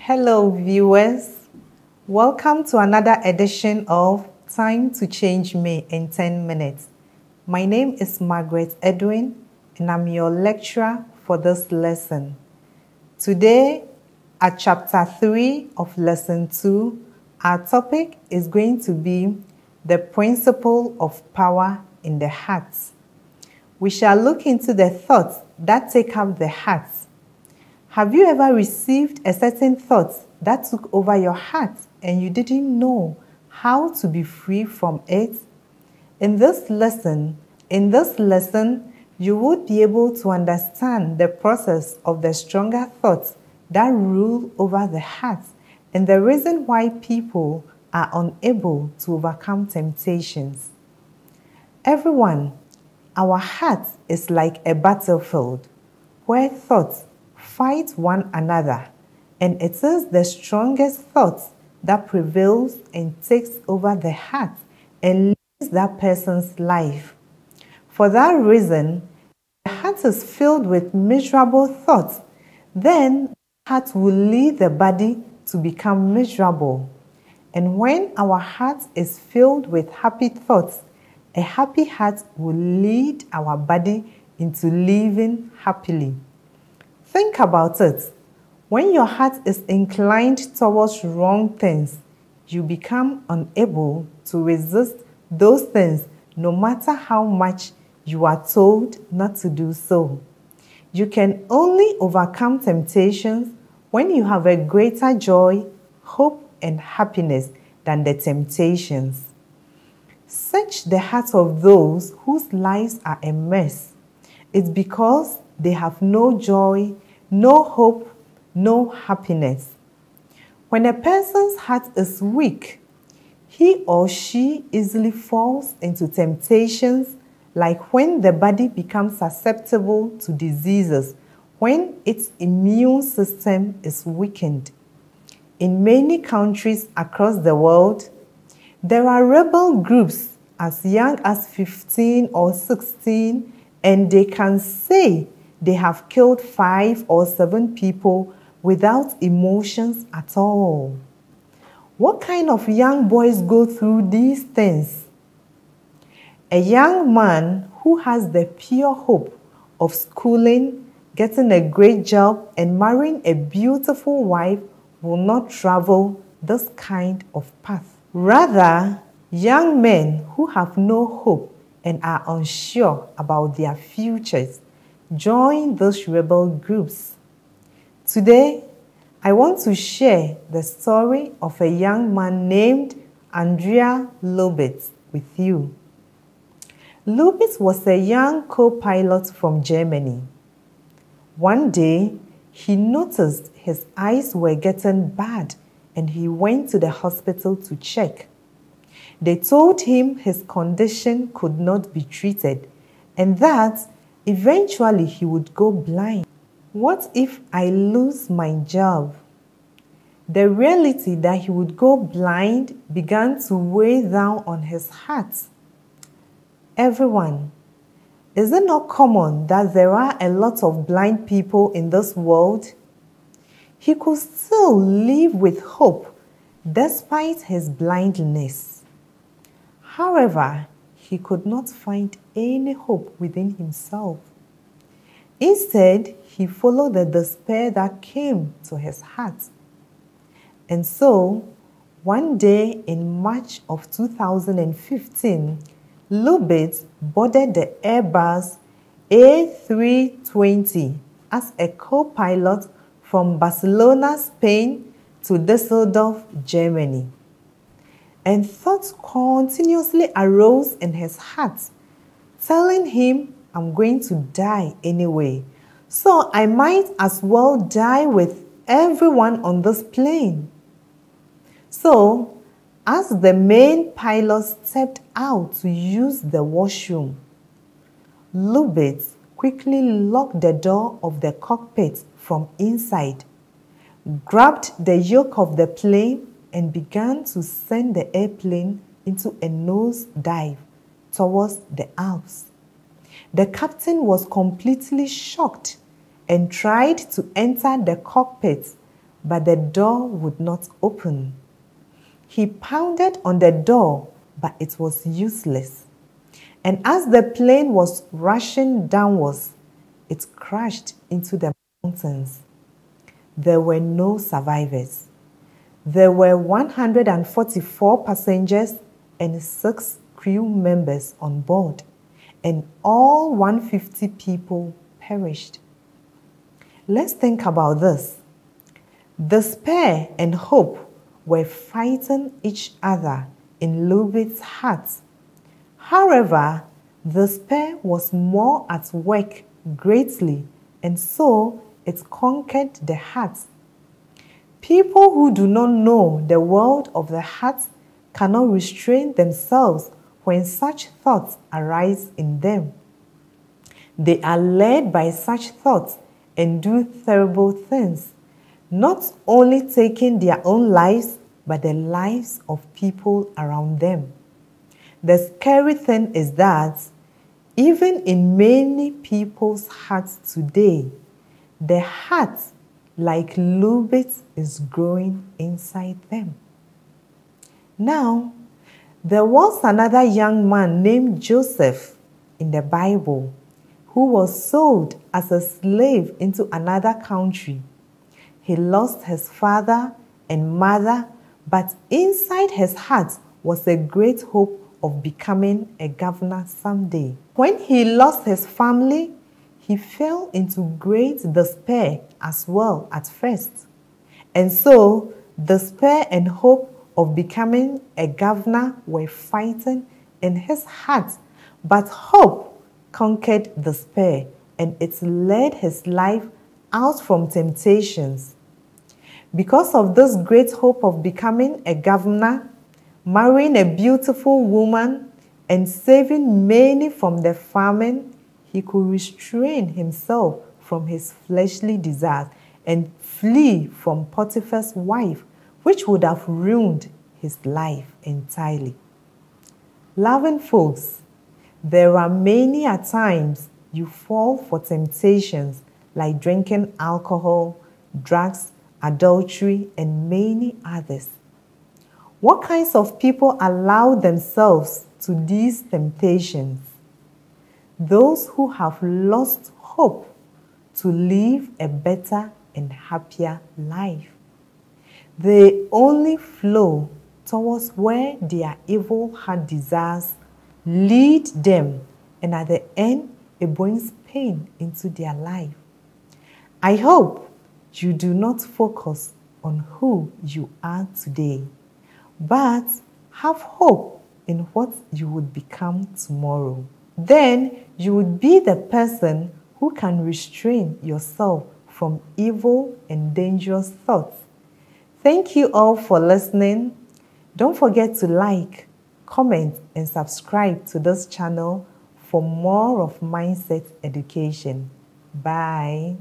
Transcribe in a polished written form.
Hello viewers, welcome to another edition of Time to Change Me in 10 Minutes. My name is Margaret Edwin and I'm your lecturer for this lesson. Today at chapter 3 of lesson 2, our topic is going to be the principle of power in the heart. We shall look into the thoughts that take up the heart. Have you ever received a certain thought that took over your heart and you didn't know how to be free from it? In this lesson, you would be able to understand the process of the stronger thoughts that rule over the heart and the reason why people are unable to overcome temptations. Everyone, our heart is like a battlefield where thoughts fight one another, and it is the strongest thought that prevails and takes over the heart and leads that person's life. For that reason, the heart is filled with miserable thoughts, then the heart will lead the body to become miserable. And when our heart is filled with happy thoughts, a happy heart will lead our body into living happily. Think about it. When your heart is inclined towards wrong things, you become unable to resist those things no matter how much you are told not to do so. You can only overcome temptations when you have a greater joy, hope, and happiness than the temptations. Search the heart of those whose lives are a mess. It's because they have no joy, no hope, no happiness. When a person's heart is weak, he or she easily falls into temptations, like when the body becomes susceptible to diseases, when its immune system is weakened. In many countries across the world, there are rebel groups as young as 15 or 16, and they can say they have killed 5 or 7 people without emotions at all. What kind of young boys go through these things? A young man who has the pure hope of schooling, getting a great job, and marrying a beautiful wife will not travel this kind of path. Rather, young men who have no hope and are unsure about their futures join those rebel groups. Today, I want to share the story of a young man named Andrea Lubitz with you. Lubitz was a young co-pilot from Germany. One day, he noticed his eyes were getting bad and he went to the hospital to check. They told him his condition could not be treated and that eventually he would go blind. What if I lose my job? The reality that he would go blind began to weigh down on his heart. Everyone, is it not common that there are a lot of blind people in this world? He could still live with hope despite his blindness. However, he could not find any hope within himself. Instead, he followed the despair that came to his heart. And so, one day in March of 2015, Lubitz boarded the Airbus A320 as a co-pilot from Barcelona, Spain to Düsseldorf, Germany. And thoughts continuously arose in his heart, telling him, I'm going to die anyway, so I might as well die with everyone on this plane. So, as the main pilot stepped out to use the washroom, Lubitz quickly locked the door of the cockpit from inside, grabbed the yoke of the plane, and began to send the airplane into a nosedive towards the Alps. The captain was completely shocked and tried to enter the cockpit, but the door would not open. He pounded on the door, but it was useless. And as the plane was rushing downwards, it crashed into the mountains. There were no survivors. There were 144 passengers and 6 crew members on board, and all 150 people perished. Let's think about this. Despair and hope were fighting each other in Lubit's heart. However, despair was more at work greatly, and so it conquered the heart. People who do not know the world of the heart cannot restrain themselves when such thoughts arise in them. They are led by such thoughts and do terrible things, not only taking their own lives, but the lives of people around them. The scary thing is that even in many people's hearts today, the heart, like Lubit, is growing inside them. Now, there was another young man named Joseph in the Bible who was sold as a slave into another country. He lost his father and mother, but inside his heart was a great hope of becoming a governor someday. When he lost his family, he fell into great despair as well at first. And so, despair and hope of becoming a governor were fighting in his heart, but hope conquered despair, and it led his life out from temptations. Because of this great hope of becoming a governor, marrying a beautiful woman, and saving many from the famine, he could restrain himself from his fleshly desires and flee from Potiphar's wife, which would have ruined his life entirely. Loving folks, there are many a times you fall for temptations like drinking alcohol, drugs, adultery, and many others. What kinds of people allow themselves to these temptations? Those who have lost hope to live a better and happier life. They only flow towards where their evil heart desires lead them, and at the end, it brings pain into their life. I hope you do not focus on who you are today, but have hope in what you would become tomorrow. Then you would be the person who can restrain yourself from evil and dangerous thoughts. Thank you all for listening. Don't forget to like, comment, and subscribe to this channel for more of mindset education. Bye.